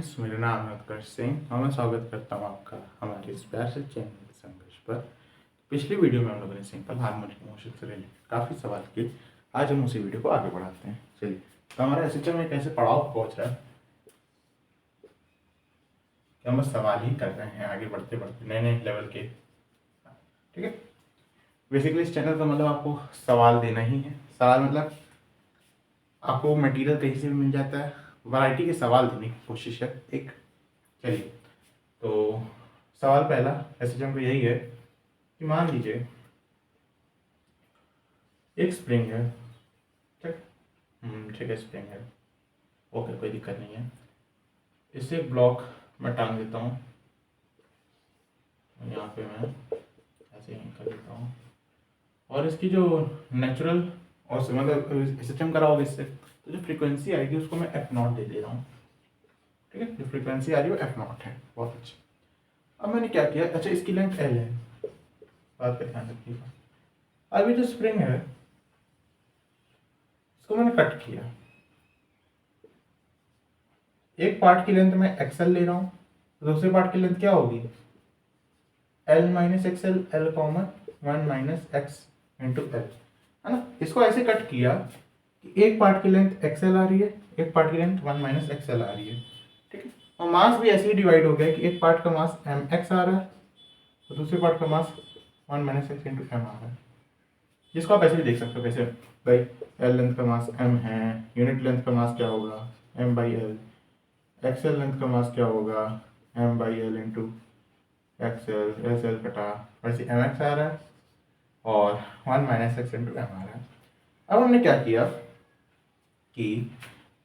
Friends, मेरा नाम है उत्कर्ष सिंह और मैं स्वागत करता हूँ आपका हमारे इस प्यार से चैनल संघर्ष पर। पिछली वीडियो में हम लोगों ने सिंपल हार्मोनिक मोशन से रिलेटेड काफ़ी सवाल किए। आज हम उसी वीडियो को आगे बढ़ाते हैं। चलिए, तो हमारा एसएचएम में कैसे पड़ाव पहुँच रहा है कि हम बस सवाल ही कर रहे हैं आगे बढ़ते बढ़ते नए नए लेवल के। ठीक है, बेसिकली इस चैनल का मतलब आपको सवाल देना ही है। सवाल मतलब आपको मटेरियल कहीं से भी मिल जाता है, वैरायटी के सवाल देने की कोशिश है एक। चलिए, तो सवाल पहला एसएचएम का यही है कि मान लीजिए एक स्प्रिंग है। ठीक ठीक है, स्प्रिंग है, ओके, कोई दिक्कत नहीं है। इससे एक ब्लॉक मैं टांग देता हूँ, यहाँ पे मैं ऐसे ही कर देता हूँ और इसकी जो नेचुरल और मतलब एसएचएम करा होगा इससे, तो जो फ्रीक्वेंसी आएगी उसको मैं F0 दे दे रहा हूँ। ठीक है, जो फ्रीक्वेंसी आ रही है वो F0 है। बहुत अच्छा। अब मैंने क्या किया, अच्छा इसकी लेंथ L है, बात का ध्यान रखिएगा। अभी जो स्प्रिंग है इसको मैंने कट किया, एक पार्ट की लेंथ मैं XL ले रहा हूँ, दूसरे पार्ट की लेंथ क्या होगी L minus XL, L common 1 minus x into L, है ना। इसको ऐसे कट किया कि एक पार्ट की लेंथ XL आ रही है, एक पार्ट की लेंथ 1 माइनस एक्सएल आ रही है। ठीक है, और मास भी ऐसे ही डिवाइड हो गया कि एक पार्ट का मास mx आ रहा है और दूसरे पार्ट का मास 1 माइनस एक्स इंटू एम आ रहा है। जिसको आप ऐसे भी देख सकते हो, कैसे भाई L लेंथ का मास m है, यूनिट लेंथ का मास क्या होगा m by L, XL length का मास क्या होगा m by L into XL, S L कटा, वैसे एम एक्स आ रहा है और 1 माइनस एक्स इंटू एम आ रहा है। अब हमने क्या किया कि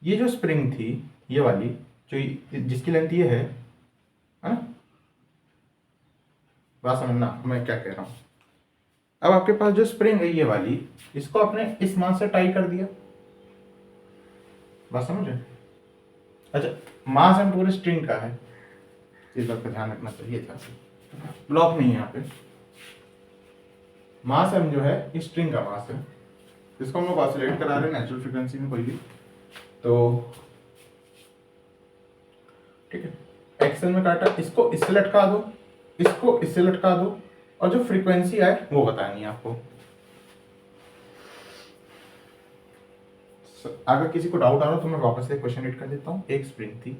ये जो स्प्रिंग थी ये वाली, जो जिसकी लेंथ ये है ना, बात समझना मैं क्या कह रहा हूँ। अब आपके पास जो स्प्रिंग है ये वाली, इसको आपने इस मान से टाई कर दिया, बात समझ रहे। अच्छा, मास हम पूरे स्ट्रिंग का है, इस बात का ध्यान रखना चाहिए था। ब्लॉक नहीं है यहाँ पे, मास एम जो है स्ट्रिंग का मास है, इसको हम लोग ऑसिलेट करा रहे हैं नेचुरल फ्रीक्वेंसी में कोई भी, तो ठीक है। एक्सेल में काटा, इसको इससे लटका दो, इसको इससे लटका दो और जो फ्रीक्वेंसी आए वो बतानी है आपको। अगर किसी को डाउट आ रहा हो तो मैं वापस से क्वेश्चन रीड कर देता हूँ। एक स्प्रिंग थी,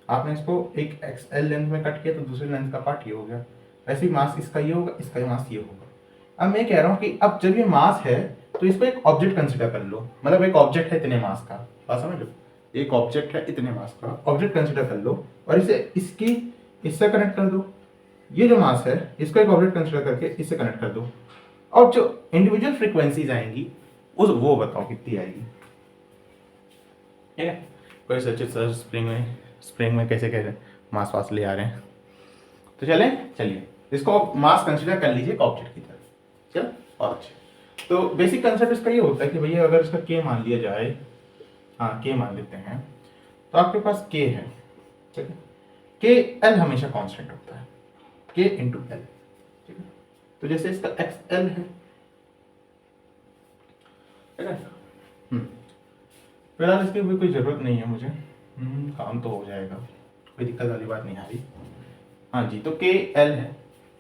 आपने इसको एक एक्सएल लेंथ में कट किया तो दूसरे लेंथ का पार्ट ये हो गया। वैसे ही मास इसका ये होगा, इसका मास ये होगा। अब मैं कह रहा हूँ कि अब जब ये मास है तो इसको एक ऑब्जेक्ट कंसिडर कर लो, मतलब एक ऑब्जेक्ट है इतने मास का, बात समझ लो, एक ऑब्जेक्ट है इतने मास का, ऑब्जेक्ट कंसिडर कर लो और इसे इसकी इससे कनेक्ट कर दो। ये जो मास है इसको एक ऑब्जेक्ट कंसिडर करके इससे कनेक्ट कर दो और जो इंडिविजुअल फ्रीक्वेंसीज आएंगी उस वो बताओ कितनी आएगी। ठीक है, कोई सोचे सर स्प्रिंग में कैसे कैसे मास वास ले आ रहे हैं, तो चलिए इसको मास कंसिडर कर लीजिए एक ऑब्जेक्ट की तरह। चलो, और अच्छे। तो बेसिक कंसेप्ट इसका ये होता है कि भैया अगर इसका के मान लिया जाए, हाँ के मान लेते हैं, तो आपके पास के है, ठीक है। के एल हमेशा कांस्टेंट होता है, के इंटू एल, ठीक है। तो जैसे इसका एक्स एल है, ठीक है। फिलहाल इसकी भी कोई ज़रूरत नहीं है मुझे, काम तो हो जाएगा, कोई दिक्कत वाली बात नहीं आ रही। हाँ जी, तो के एल है,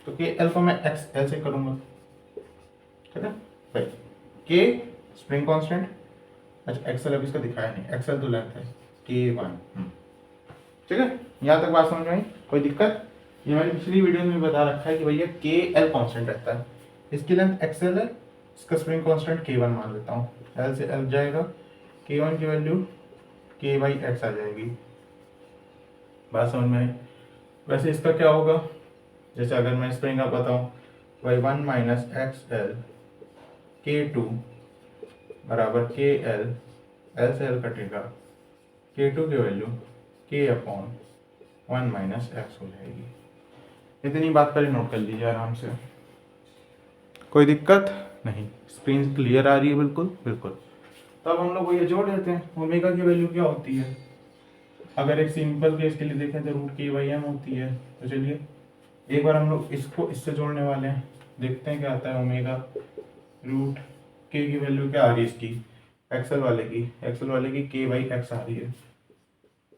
तो के एल को मैं एक्स एल से करूँगा, ठीक है भाई। के स्प्रिंग कांस्टेंट, अच्छा एक्सएल अभी इसका दिखाया नहीं, एक्सएल तो लेंथ है के वन, ठीक है। यहाँ तक बात समझ में आई, कोई दिक्कत। ये मैंने पिछली वीडियो में बता रखा है कि भैया के एल कांस्टेंट रहता है, इसकी लेंथ एक्सएल है, इसका स्प्रिंग कांस्टेंट के वन मान लेता हूँ। एल से एल जाएगा, के वन की वैल्यू के बाई एक्स आ जाएगी, बात समझ में आई। वैसे इसका क्या होगा, जैसे अगर मैं स्प्रिंग आप बताऊँ, वाई 1 माइनस एक्स एल के टू बराबर के एल, एल से एल कटेगा, के टू की वैल्यू के अपॉन 1 माइनस एक्स हो जाएगी। इतनी बात पहले नोट कर लीजिए आराम से, कोई दिक्कत नहीं, स्क्रीन क्लियर आ रही है, बिल्कुल बिल्कुल। तब हम लोग ये जोड़ देते हैं, ओमेगा की वैल्यू क्या होती है, अगर एक सिंपल केस के लिए देखें तो रूट के बाई एम होती है। तो चलिए एक बार हम लोग इसको इससे जोड़ने वाले हैं, देखते हैं क्या आता है। ओमेगा रूट के की वैल्यू क्या आ रही है इसकी, एक्सएल वाले की के बाई एक्स आ रही है,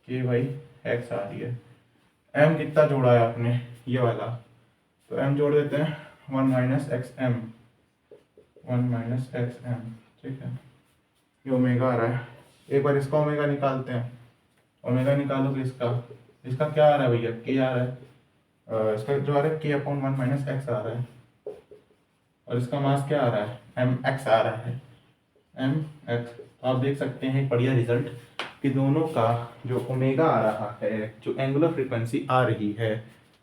के बाई एक्स आ रही है। एम कितना जोड़ा है आपने, ये वाला, तो एम जोड़ देते हैं 1 minus x m, 1 minus x m, ठीक है। ये ओमेगा आ रहा है, एक बार इसका ओमेगा निकालते हैं। ओमेगा निकालोगे इसका, इसका क्या आ रहा है भैया, के आ रहा है, इसका जो आ रहा है के अपॉन 1 माइनस एक्स आ रहा है, और इसका मास क्या आ रहा है, एम एक्स आ रहा है, एम एक्स। तो आप देख सकते हैं एक बढ़िया रिजल्ट कि दोनों का जो ओमेगा आ रहा है, जो एंगुलर फ्रीक्वेंसी आ रही है,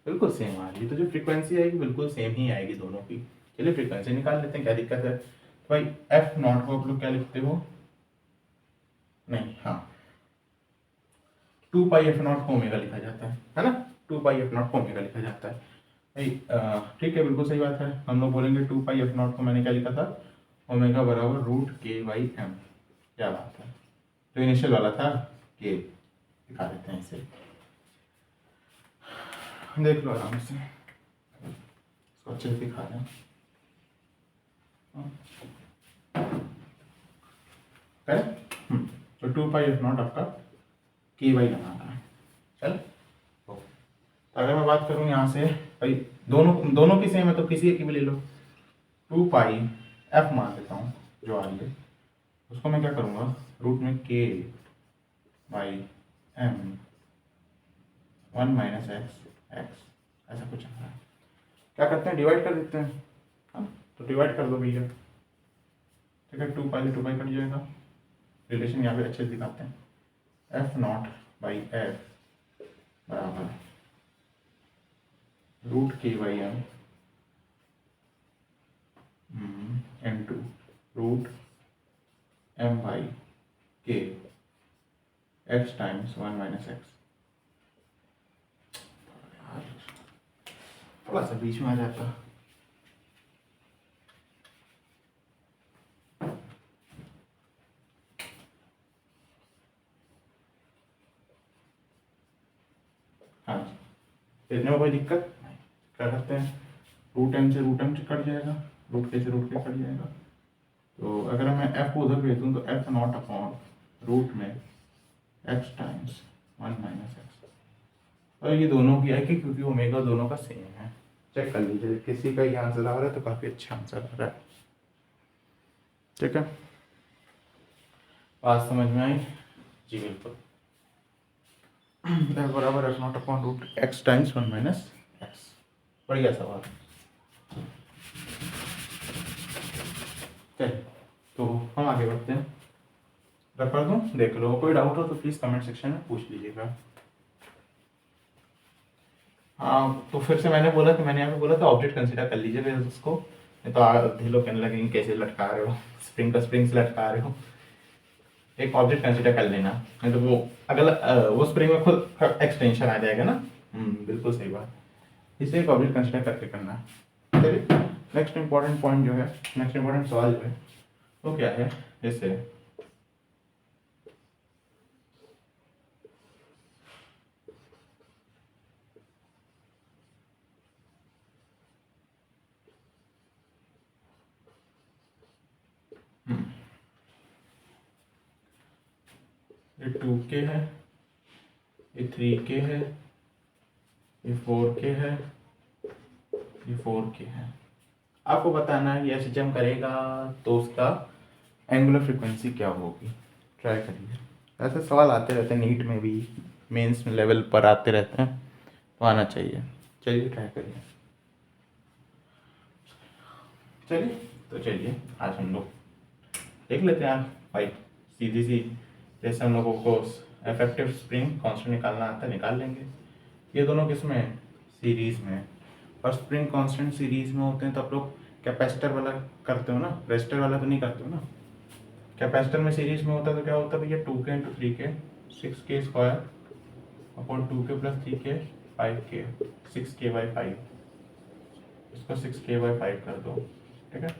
बिल्कुल सेम आ रही है। तो जो फ्रीक्वेंसी आएगी बिल्कुल सेम ही आएगी दोनों की। चलिए फ्रीक्वेंसी निकाल लेते हैं, क्या दिक्कत है। तो भाई एफ नॉट को आप लोग क्या लिखते हो, नहीं हाँ 2 पाई एफ नॉट को ओमेगा लिखा जाता है ना, 2 पाई एफ नॉट को ओमेगा लिखा जाता है भाई। ठीक है, बिल्कुल सही बात है। हम लोग बोलेंगे 2 पाई एफ नॉट को मैंने क्या लिखा था, ओमेगा बराबर रूट के बाई एम। क्या बात है, जो इनिशियल वाला था के, दिखा देते हैं इसे, देख लो आराम से, इसको अच्छे से दिखा दें। करेक्ट, तो 2 पाई एफ नॉट आपका के बाई बनाना है। चल तो अगर मैं बात करूँ यहाँ से भाई, दोनों दोनों की सेम है तो किसी एक की भी ले लो। 2 पाई एफ मान लेता हूँ जो आ रही है, उसको मैं क्या करूँगा, रूट में के by m 1 minus x x, ऐसा कुछ है। क्या करते हैं, डिवाइड कर देते हैं, हाँ तो डिवाइड कर दो भैया, ठीक है। 2 पाई से 2 पाई कट जाएगा, रिलेशन यहाँ पे अच्छे से दिखाते हैं। एफ नॉट बाई एफ बराबर root k by m into root m by k x times 1 minus x. थोड़ा सा बीच में आ जाता, हाँ जी, इतने में कोई दिक्कत नहीं। क्या करते हैं, रूट एम से कट जाएगा, रूट के से रूट के कट जाएगा। तो अगर मैं एफ को उधर भेज दूँ तो एफ नॉट अपॉन रूट में एक्स टाइम्स 1 माइनस एक्स, और ये दोनों की आएगी क्योंकि ओमेगा दोनों का सेम है। चेक कर लीजिए, किसी का ये आंसर आ रहा है तो काफ़ी अच्छा आंसर आ रहा है, ठीक है। बात समझ में आई जी, बिल्कुल। एफ बराबर f naught upon root x times 1 minus x, बढ़िया सवाल। चलिए तो हम आगे बढ़ते हैं, कर दूँ, देख लो, कोई डाउट हो तो प्लीज़ कमेंट सेक्शन में पूछ लीजिएगा। हाँ तो फिर से मैंने बोला कि मैंने यहाँ पे बोला था ऑब्जेक्ट कंसीडर कर लीजिए फिर उसको, नहीं तो आधे लोग कहने लगेंगे कैसे लटका रहे हो, स्प्रिंग का स्प्रिंग से लटका रहे हो। एक ऑब्जेक्ट कंसीडर कर लेना, नहीं तो वो अगला वो स्प्रिंग में खुद एक्सटेंशन आ जाएगा ना। बिल्कुल सही बात, इसे एक ऑब्जेक्ट कंसीडर करके करना। चलिए नेक्स्ट इंपॉर्टेंट पॉइंट जो है, नेक्स्ट इंपॉर्टेंट सवाल जो है वो क्या है, जैसे ये 2k है, ये 3k है, ये 4k है, ये 4k है। आपको बताना है ये एसएचएम करेगा तो उसका एंगुलर फ्रीक्वेंसी क्या होगी, ट्राई करिए। ऐसे सवाल आते रहते हैं, नीट में भी मेंस लेवल पर आते रहते हैं, तो आना चाहिए। चलिए ट्राई करिए, चलिए तो चलिए आज हम लोग देख लेते हैं भाई, सीधी सी जैसे हम लोगों को इफेक्टिव स्प्रिंग कांस्टेंट निकालना आता है निकाल लेंगे। ये दोनों किसमें, सीरीज में, और स्प्रिंग कांस्टेंट सीरीज में होते हैं तो आप लोग कैपेसिटर वाला करते हो ना, रेजिस्टर वाला तो नहीं करते हो ना। कैपेसिटर में सीरीज में होता है तो क्या होता है भैया, 2k into 3k 6k square upon 2k plus 3k 5k 6k by 5, इसको 6k बाई 5 कर दो, ठीक है।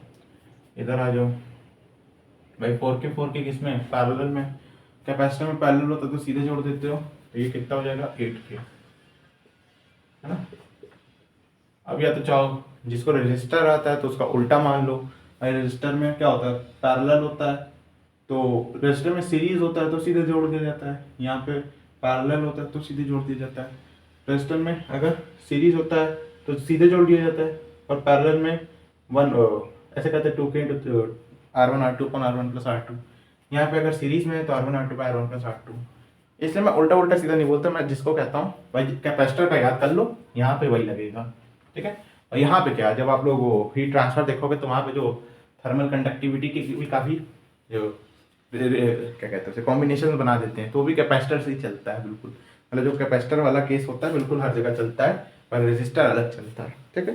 इधर आ जाओ भाई, 4k किसमें, पैरेलल में। कैपेसिटर में पैरेलल होता तो सीधे जोड़ देते हो, तो ये कितना हो जाएगा 8k, है ना। अब या तो चाहो जिसको रजिस्टर आता है तो उसका उल्टा मान लो, भाई रजिस्टर में क्या होता है, पैरेलल होता है, तो रजिस्टर में सीरीज होता है तो सीधे जोड़ दिया जाता है। यहाँ पे पैरेलल होता है तो सीधे जोड़ दिया जाता है। रेजिस्टर में अगर सीरीज होता है तो सीधे जोड़ दिया जाता है, और पैरेलल में वन ऐसे कहते हैं 2k into R1 R2 upon R1 plus R2। यहाँ पे अगर सीरीज में है तो R1 R2 bye R1 plus R2। इसलिए मैं उल्टा उल्टा सीधा नहीं बोलता, मैं जिसको कहता हूँ भाई कैपेसिटर का याद कर लो, यहाँ पे वही लगेगा, ठीक है। और यहाँ पे क्या, जब आप लोग वो हीट ट्रांसफर देखोगे तो वहाँ पे जो थर्मल कंडक्टिविटी की भी काफ़ी जो क्या कहते हैं उसे कॉम्बिनेशन बना देते हैं, तो भी कैपेसिटर से ही चलता है बिल्कुल। मतलब जो कैपेसिटर वाला केस होता है बिल्कुल हर जगह चलता है, पर रेजिस्टर अलग चलता है, ठीक है।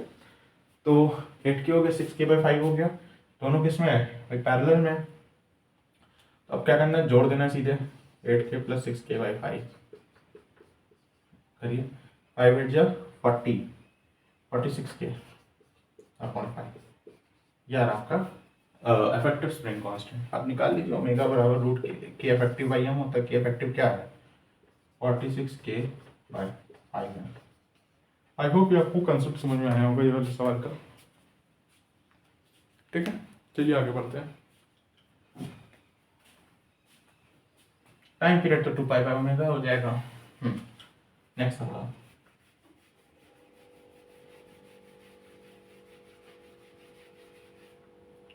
तो 8K हो गया, 6K/5 हो गया, दोनों किस में है भाई, पैरेलल में है। तो अब क्या करना है, जोड़ देना सीधे 8K प्लस 6K/5 करिए, 5 8 जा 40, 46K अपॉन 5, यार आपका इफेक्टिव स्प्रिंग कांस्टेंट आप निकाल लीजिए, ओमेगा बराबर रूट के इफेक्टिव बाई एम होता है। के इफेक्टिव क्या है 46K/5 में। आई होप ये आपको कंसेप्ट समझ में आया होगा ये वाले सवाल का, ठीक है। चलिए आगे बढ़ते हैं। टाइम पीरियड तो 2π/ओमेगा हो जाएगा। नेक्स्ट सवाल,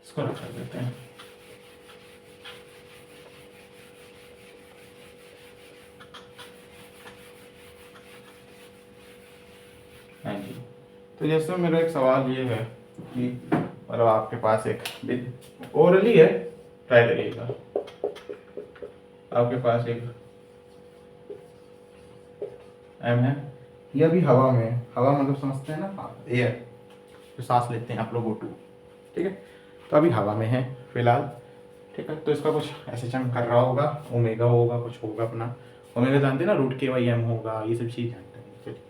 इसको रखा देते हैं। हाँ जी, तो जैसे मेरा एक सवाल ये है कि मतलब आपके पास एक ओरली है, ट्राई करिएगा। आपके पास एक एम है, ये अभी हवा में है, हवा मतलब समझते हैं ना, एयर जो सांस लेते हैं आप लोग, O2, ठीक है। तो अभी हवा में है फिलहाल, ठीक है। तो इसका कुछ ऐसे चम कर रहा होगा, ओमेगा होगा, कुछ होगा अपना, ओमेगा जानते हैं ना, √K/m होगा, ये सब चीज़ जानते हैं, चलिए।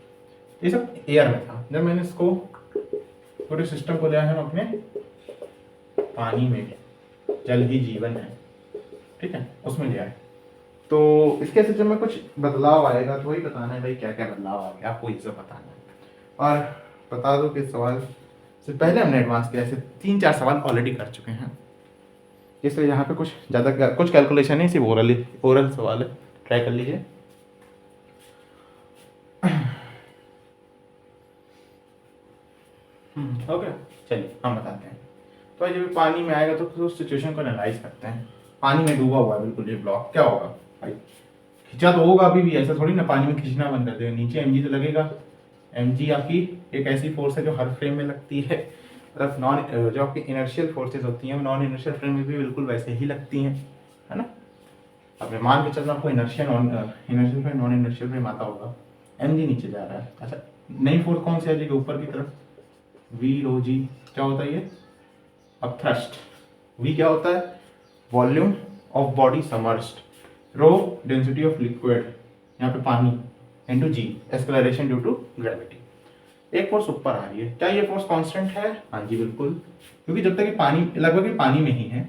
ये सब एयर में था। जब मैंने इसको पूरे सिस्टम को लिया है अपने पानी में, जल ही जीवन है, ठीक है, उसमें लिया है। तो इसके सिस्टम में कुछ बदलाव आएगा, तो वही बताना है भाई क्या क्या बदलाव आ गया, आपको ये सब बताना है। और बता दो कि इस सवाल से पहले हमने एडवांस के ऐसे 3-4 सवाल ऑलरेडी कर चुके हैं, इसलिए यहाँ पे कुछ ज़्यादा कुछ कैलकुलेशन नहीं, सिर्फ ओरल सवाल है, ट्राई कर लीजिए। ओके, चलिए हम बताते हैं। तो जब पानी में आएगा तो उस सिचुएशन को एनालाइज करते हैं। पानी में डूबा हुआ है बिल्कुल ये ब्लॉक, क्या होगा भाई, खिंचा तो होगा अभी भी, ऐसा थोड़ी ना पानी में खींचना बंद कर देगा, नीचे mg तो लगेगा। mg आपकी एक ऐसी फोर्स है जो हर फ्रेम में लगती है, मतलब नॉन जो आपकी इनर्शियल फोर्सेज होती हैं, नॉन इनर्शियल फ्रेम में भी बिल्कुल वैसे ही लगती हैं, है ना। अब मान के चलना आपको inertial inertial frame non inertial frame आता होगा, mg नीचे जा रहा है। अच्छा, नई फोर्स कौन सी आ जाएगी ऊपर की तरफ, v/ρg, क्या होता है ये, अब थ्रस्ट। v क्या होता है, volume of body submersed, rho density of liquid, यहाँ पे पानी, into g acceleration due to gravity. एक फोर्स ऊपर आ रही है, क्या ये फोर्स कांस्टेंट है, हाँ जी बिल्कुल, क्योंकि जब तक ये पानी लगभग ये पानी में ही है,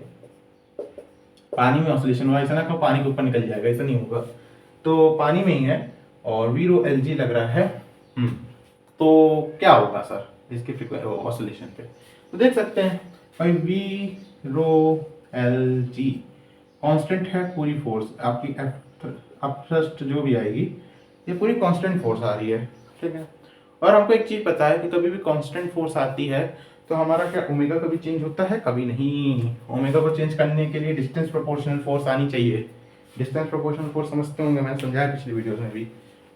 पानी में ऑसिलेशन हुआ, ऐसा ना कि पानी के ऊपर निकल जाएगा, ऐसा नहीं होगा, तो पानी में ही है। और v/ρ लग रहा है। तो क्या होगा सर इसके ऑसिलेशन पे, तो देख सकते हैं भाई v/ρ कांस्टेंट है, पूरी फोर्स आपकी अपथ्रस्ट जो भी आएगी ये पूरी कांस्टेंट फोर्स आ रही है, ठीक है। और हमको एक चीज पता है कि कभी भी कांस्टेंट फोर्स आती है तो हमारा क्या ओमेगा कभी चेंज होता है, कभी नहीं। ओमेगा को चेंज करने के लिए डिस्टेंस प्रोपोर्शनल फोर्स आनी चाहिए। डिस्टेंस प्रोपोर्शनल फोर्स समझते होंगे, मैंने समझाया पिछली वीडियोस में भी,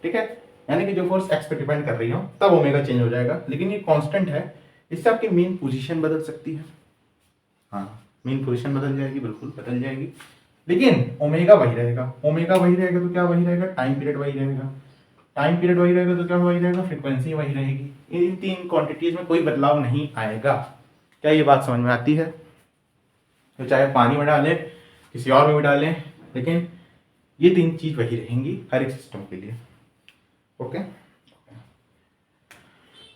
ठीक है। यानी कि जो फोर्स एक्स पे डिपेंड कर रही हो तब ओमेगा चेंज हो जाएगा, लेकिन ये कांस्टेंट है, इससे आपकी मीन पोजीशन बदल सकती है। हाँ, मीन पोजीशन बदल जाएगी, बिल्कुल बदल जाएगी, लेकिन ओमेगा वही रहेगा। ओमेगा वही रहेगा तो क्या वही रहेगा, टाइम पीरियड वही रहेगा। टाइम पीरियड वही रहेगा तो क्या वही रहेगा, फ्रीक्वेंसी वही रहेगी। इन 3 क्वांटिटीज में कोई बदलाव नहीं आएगा। क्या ये बात समझ में आती है, तो चाहे पानी में डालें किसी और में भी डालें, लेकिन ये 3 चीज वही रहेंगी हर एक सिस्टम के लिए, ओके।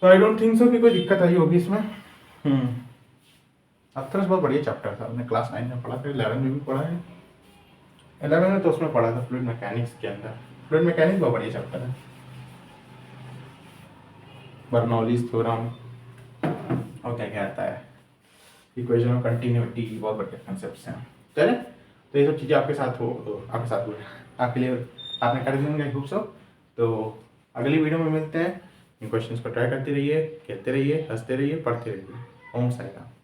तो आई डोंट थिंक सो कि कोई दिक्कत आई होगी इसमें। अपथ्रस्ट बहुत बढ़िया चैप्टर था, हमने क्लास 9 में पढ़ा था, 11 में भी पढ़ा है। 11 में तो उसमें पढ़ा था फ्लूइड मैकेनिक्स के अंदर, फ्लूइड मैकेनिक्स बहुत बढ़िया चैप्टर है। बर्नौलीज थ्योरम और क्या क्या आता है, इक्वेशन ऑफ कंटिन्यूटी, बहुत बढ़िया कंसेप्ट्स हैं। चले, तो ये सब चीज़ें आपके साथ हुए, आपके लिए आपने कर दिया आई होप सो। तो अगली वीडियो में मिलते हैं। इन क्वेश्चंस को ट्राई करते रहिए, कहते रहिए, हंसते रहिए, पढ़ते रहिए। ओम साई राम।